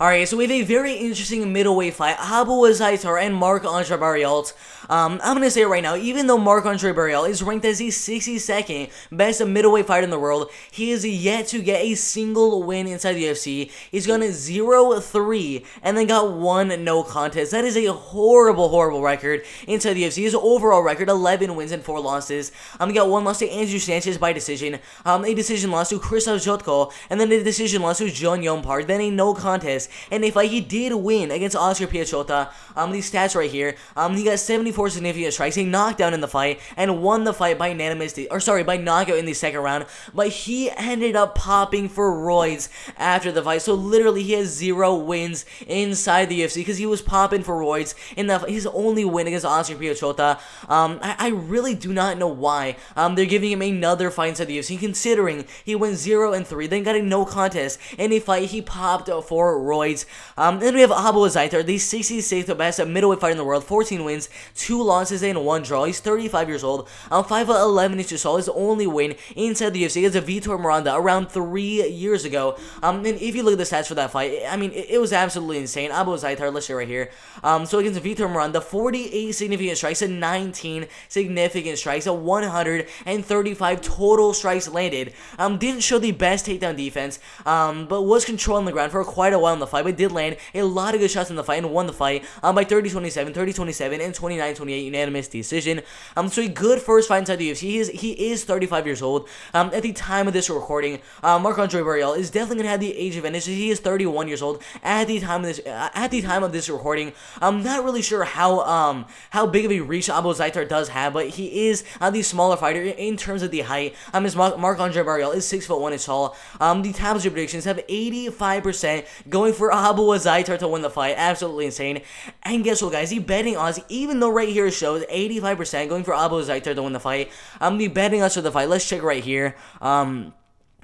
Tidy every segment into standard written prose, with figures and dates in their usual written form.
Alright, so we have a very interesting middleweight fight. Azaitar and Marc-André Barriault. I'm gonna say it right now, even though Marc-André Barriault is ranked as the 62nd best middleweight fighter in the world, he is yet to get a single win inside the UFC. He's gone 0-3 and then got one no contest. That is a horrible record inside the UFC. His overall record, 11 wins and 4 losses. He got one loss to Andrew Sanchez by decision, a decision loss to Krzysztof Jotko, and then a decision loss to John Young Park, then a no contest. And a fight he did win against Oscar Piechota. These stats right here. He got 74 significant strikes, a knockdown in the fight, and won the fight by by knockout in the second round. But he ended up popping for roids after the fight. So literally, he has 0 wins inside the UFC because he was popping for roids in his only win against Oscar Piechota. I really do not know why they're giving him another fight inside the UFC, considering he went 0-3, then got a no contest in a fight he popped for roids. Then we have Azaitar, the 66th best middleweight fighter in the world, 14 wins, 2 losses, and 1 draw. He's 35 years old, 5'11" inches tall. His only win inside the UFC against Vitor Miranda around 3 years ago. And if you look at the stats for that fight, I mean, it was absolutely insane. Azaitar, let's see right here. So against Vitor Miranda, 48 significant strikes and 19 significant strikes, 135 total strikes landed. Didn't show the best takedown defense, but was controlling the ground for quite a while in the fight, but did land a lot of good shots in the fight and won the fight by 30-27, 30-27, and 29-28 unanimous decision. So a good first fight inside the UFC. He is 35 years old. At the time of this recording, Marc-André Barriault is definitely gonna have the age advantage. He is 31 years old at the time of this recording. I'm not really sure how big of a reach Azaitar does have, but he is the smaller fighter in terms of the height. His Marc-André Barriault is 6'1" tall. The tabloid predictions have 85% going for Azaitar to win the fight. Absolutely insane. And guess what, guys? The betting odds, even though right here it shows 85% going for Azaitar to win the fight, the betting odds for the fight, let's check right here.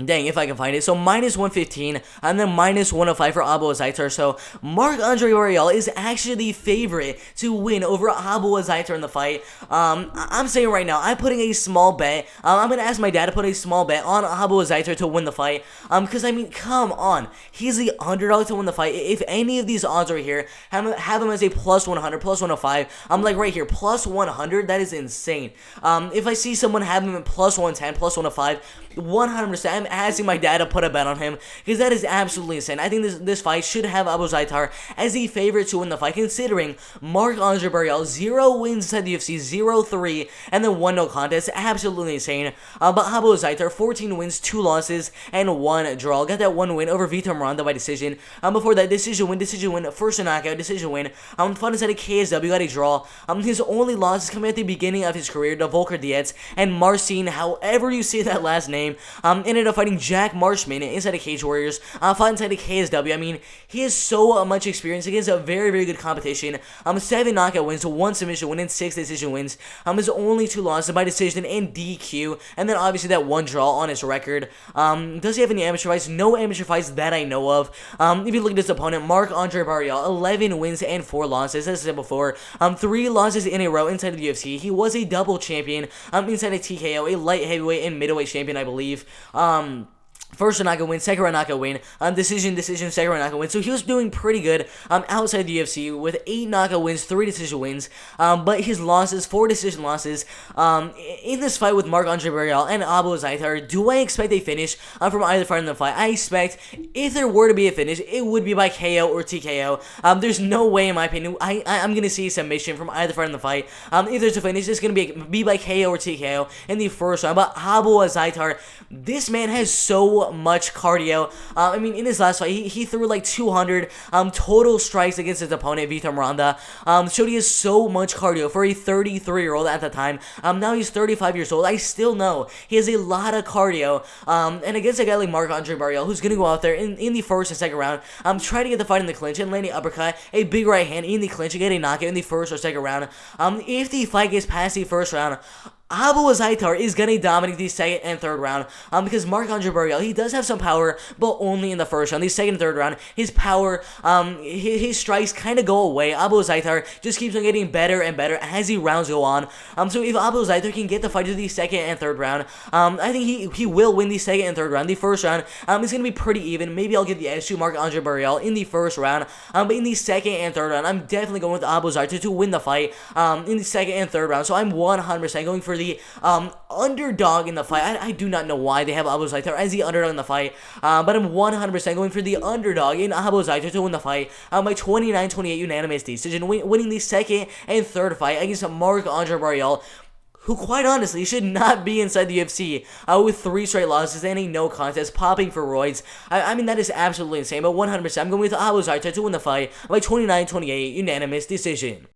Dang, if I can find it. So, -115, and then -105 for Azaitar. So, Marc-André Barriault is actually the favorite to win over Azaitar in the fight. I'm saying right now, I'm putting a small bet. I'm going to ask my dad to put a small bet on Azaitar to win the fight. Because, I mean, come on. He's the underdog to win the fight. If any of these odds right here have him as a +100, +105, I'm like right here, +100, that is insane. If I see someone have him at +110, +105, 100%, I'm asking my dad to put a bet on him, because that is absolutely insane. I think this fight should have Azaitar as the favorite to win the fight, considering Marc-André Barriault, 0 wins inside the UFC, 0-3, and then 1 no contest. Absolutely insane. But Azaitar, 14 wins, 2 losses, and 1 draw. Got that 1 win over Vitor Miranda by decision. Before that, decision win, first knockout, decision win. Fun inside of KSW, got a draw. His only losses coming at the beginning of his career to Volker Dietz and Marcin, however you say that last name. Ended up fighting Jack Marshman inside of Cage Warriors, fought inside of KSW. I mean, he has so much experience against a very good competition. 7 knockout wins, 1 submission win, and 6 decision wins. His only 2 losses by decision and DQ, and then obviously that 1 draw on his record. Does he have any amateur fights? No amateur fights that I know of. If you look at his opponent, Marc-André Barriault, 11 wins and 4 losses, as I said before. 3 losses in a row inside of the UFC. He was a double champion inside of TKO, a light heavyweight and middleweight champion, I believe. First round knockout win, second round knockout win, decision, second round knockout win. So he was doing pretty good outside the UFC with 8 knockout wins, 3 decision wins. But his losses, 4 decision losses. In this fight with Marc-André Barriault and Azaitar, do I expect a finish from either fighter in the fight? I expect, if there were to be a finish, it would be by KO or TKO. There's no way, in my opinion, I'm going to see submission from either fighter in the fight. If there's a finish, it's going to be by KO or TKO in the first round. But Azaitar, this man has so much cardio. I mean, in his last fight, he threw like 200 total strikes against his opponent, Vitor Miranda. Showed he has so much cardio for a 33-year-old at the time. Now he's 35 years old. I still know he has a lot of cardio. And against a guy like Marc-André Barriault, who's going to go out there in the first and second round, try to get the fight in the clinch and land an uppercut, a big right hand in the clinch, and get a knockout in the first or second round. If the fight gets past the first round, Azaitar is gonna dominate the second and third round, because Marc-André Barriault, he does have some power, but only in the first round. The second and third round, his power, his strikes kind of go away. Azaitar just keeps on getting better and better as the rounds go on. So if Azaitar can get the fight to the second and third round, I think he will win the second and third round. The first round, is gonna be pretty even. Maybe I'll give the edge to Marc-André Barriault in the first round, but in the second and third round, I'm definitely going with Azaitar to win the fight, in the second and third round. So I'm 100% going for the underdog in the fight. I do not know why they have Azaitar as the underdog in the fight, but I'm 100% going for the underdog in Azaitar to win the fight by 29-28 unanimous decision, winning the second and third fight against Marc-André Barriault, who quite honestly should not be inside the UFC, with 3 straight losses and a no contest, popping for roids. I mean, that is absolutely insane, but 100% I'm going with Azaitar to win the fight by 29-28 unanimous decision.